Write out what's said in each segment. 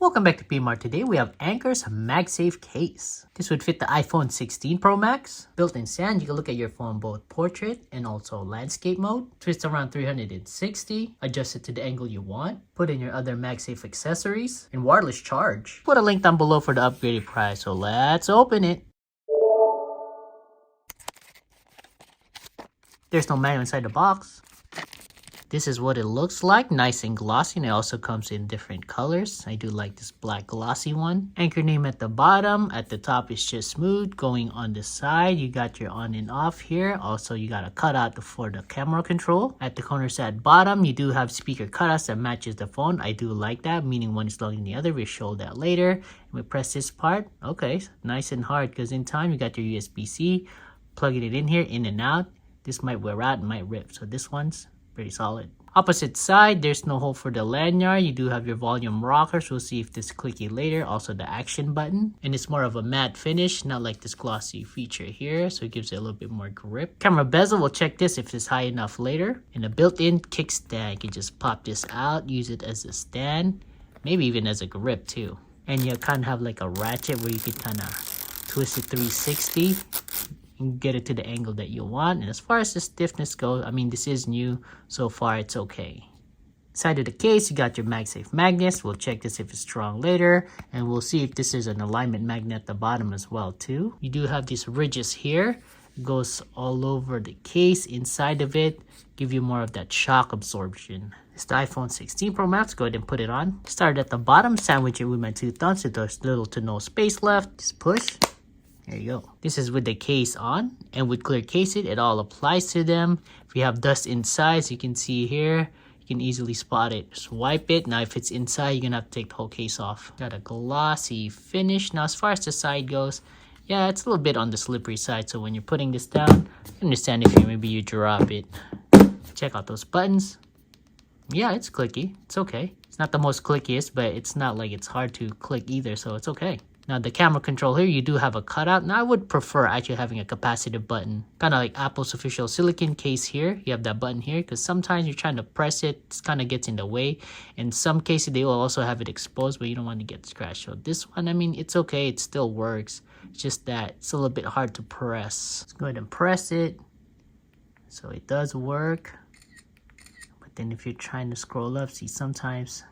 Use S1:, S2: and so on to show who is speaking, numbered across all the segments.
S1: Welcome back to PMart. Today we have Anker's Magsafe case. This would fit the iPhone 16 Pro Max. Built-in stand, you can look at your phone both portrait and also landscape mode. Twist around 360, adjust it to the angle you want. Put in your other Magsafe accessories and wireless charge. Put a link down below for the upgraded price, so let's open it. There's no manual inside the box. This is what it looks like, nice and glossy, and it also comes in different colors. I do like this black glossy one. Anker name at the bottom. At the top is just smooth. Going on the side, you got your on and off here. Also, you got a cutout for the camera control. At the corners at bottom, you do have speaker cutouts that matches the phone. I do like that, meaning one is longer than the other. We'll show that later. And we press this part. Okay, nice and hard because in time, you got your USB-C. Plugging it in here, in and out. This might wear out and might rip. So this one's pretty solid. Opposite side, there's no hole for the lanyard. You do have your volume rockers. We'll see if this is clicky later. Also the action button. And it's more of a matte finish, not like this glossy feature here. So it gives it a little bit more grip. Camera bezel, we'll check this if it's high enough later. And a built-in kickstand. You can just pop this out, use it as a stand. Maybe even as a grip too. And you kind of have like a ratchet where you can kind of twist it 360. And get it to the angle that you want. And as far as the stiffness goes, I mean, this is new. So far, it's okay. Side of the case, you got your MagSafe magnets. We'll check this if it's strong later. And we'll see if this is an alignment magnet at the bottom as well, too. You do have these ridges here. It goes all over the case. Inside of it, give you more of that shock absorption. It's the iPhone 16 Pro Max. Go ahead and put it on. Start at the bottom, sandwich it with my two thumbs. So there's little to no space left. Just push. There you go. This is with the case on, and with clear casing, it all applies to them. If you have dust inside, so you can see here, you can easily spot it. Just wipe it. Now if it's inside, you're gonna have to take the whole case off. Got a glossy finish. Now as far as the side goes, yeah, it's a little bit on the slippery side. So when you're putting this down, understand if maybe you drop it. Check out those buttons. Yeah, it's clicky. It's okay. It's not the most clickiest, but it's not like it's hard to click either, so it's okay. Now the camera control here, you do have a cutout. Now I would prefer actually having a capacitive button. Kind of like Apple's official silicon case here. You have that button here because sometimes you're trying to press it. It kind of gets in the way. In some cases, they will also have it exposed, but you don't want to get scratched. So this one, I mean, it's okay. It still works. It's just that it's a little bit hard to press. Let's go ahead and press it. So it does work. But then if you're trying to scroll up, see sometimes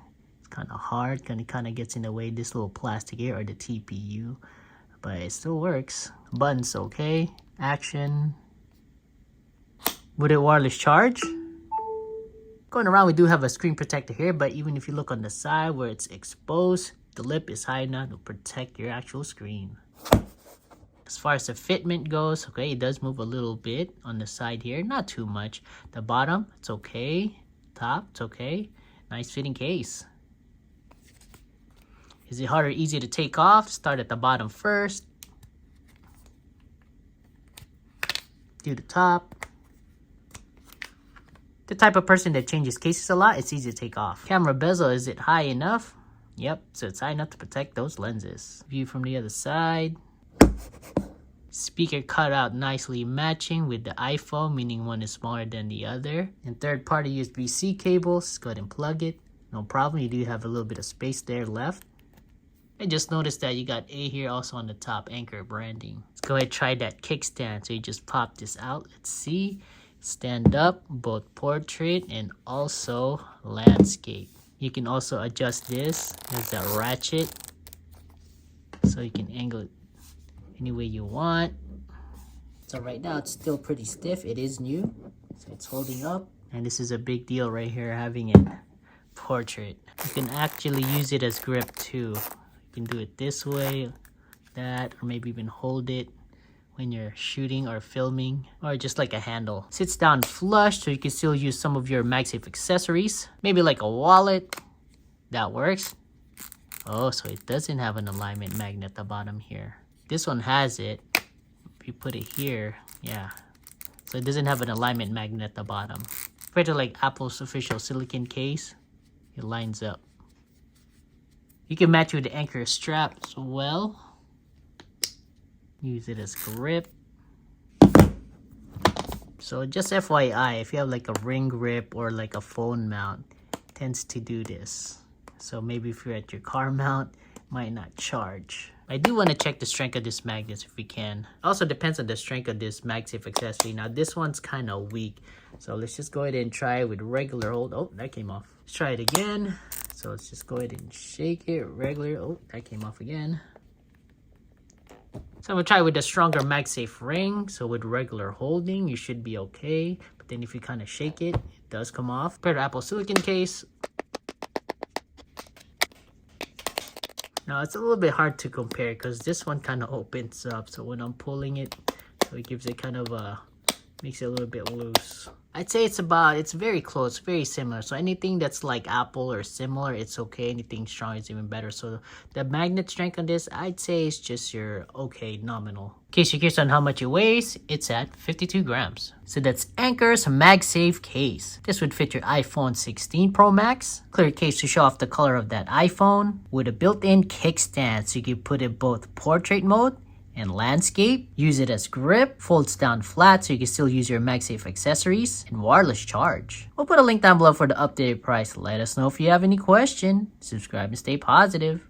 S1: kind of hard, and it kind of gets in the way, this little plastic here or the TPU, but it still works. Buttons okay. Action. Would it wireless charge? Going around, we do have a screen protector here, but even if you look on the side where it's exposed, the lip is high enough to protect your actual screen. As far as the fitment goes, okay, it does move a little bit on the side here, not too much. The bottom, it's okay. Top, it's okay. Nice fitting case. Is it hard or easy to take off? Start at the bottom first. Do the top. The type of person that changes cases a lot, it's easy to take off. Camera bezel, is it high enough? Yep, so it's high enough to protect those lenses. View from the other side. Speaker cutout nicely matching with the iPhone, meaning one is smaller than the other. And third-party USB-C cables, go ahead and plug it. No problem, you do have a little bit of space there left. I just noticed that you got A here also on the top, Anker branding. Let's go ahead and try that kickstand. So you just pop this out. Let's see. Stand up, both portrait and also landscape. You can also adjust this. There's that ratchet. So you can angle it any way you want. So right now it's still pretty stiff. It is new. So it's holding up. And this is a big deal right here, having it portrait. You can actually use it as grip too. You can do it this way, that, or maybe even hold it when you're shooting or filming, or just like a handle. Sits down flush, so you can still use some of your MagSafe accessories. Maybe like a wallet. That works. Oh, so it doesn't have an alignment magnet at the bottom here. This one has it. If you put it here, yeah. So it doesn't have an alignment magnet at the bottom. Compared to like Apple's official silicon case, it lines up. You can match with the Anker strap as well. Use it as grip. So just FYI, if you have like a ring grip or like a phone mount, it tends to do this. So maybe if you're at your car mount, it might not charge. I do want to check the strength of this magnet if we can. Also depends on the strength of this MagSafe accessory. Now this one's kind of weak. So let's just go ahead and try it with regular hold. Oh, that came off. Let's try it again. So let's just go ahead and shake it regular. Oh, that came off again. So I'm gonna try with the stronger MagSafe ring. So with regular holding, you should be okay. But then if you kind of shake it, it does come off. Compared to Apple Silicon case. Now it's a little bit hard to compare because this one kind of opens up. So when I'm pulling it, so it gives it kind of makes it a little bit loose. I'd say it's very close, very similar. So anything that's like Apple or similar, it's okay. Anything strong is even better. So the magnet strength on this, I'd say is just your okay nominal. In case you're curious on how much it weighs, it's at 52 grams. So that's Anker's MagSafe case. This would fit your iPhone 16 Pro Max. Clear case to show off the color of that iPhone with a built-in kickstand so you can put it both portrait mode and landscape. Use it as grip, folds down flat so you can still use your MagSafe accessories, and wireless charge. We'll put a link down below for the updated price. Let us know if you have any question. Subscribe and stay positive.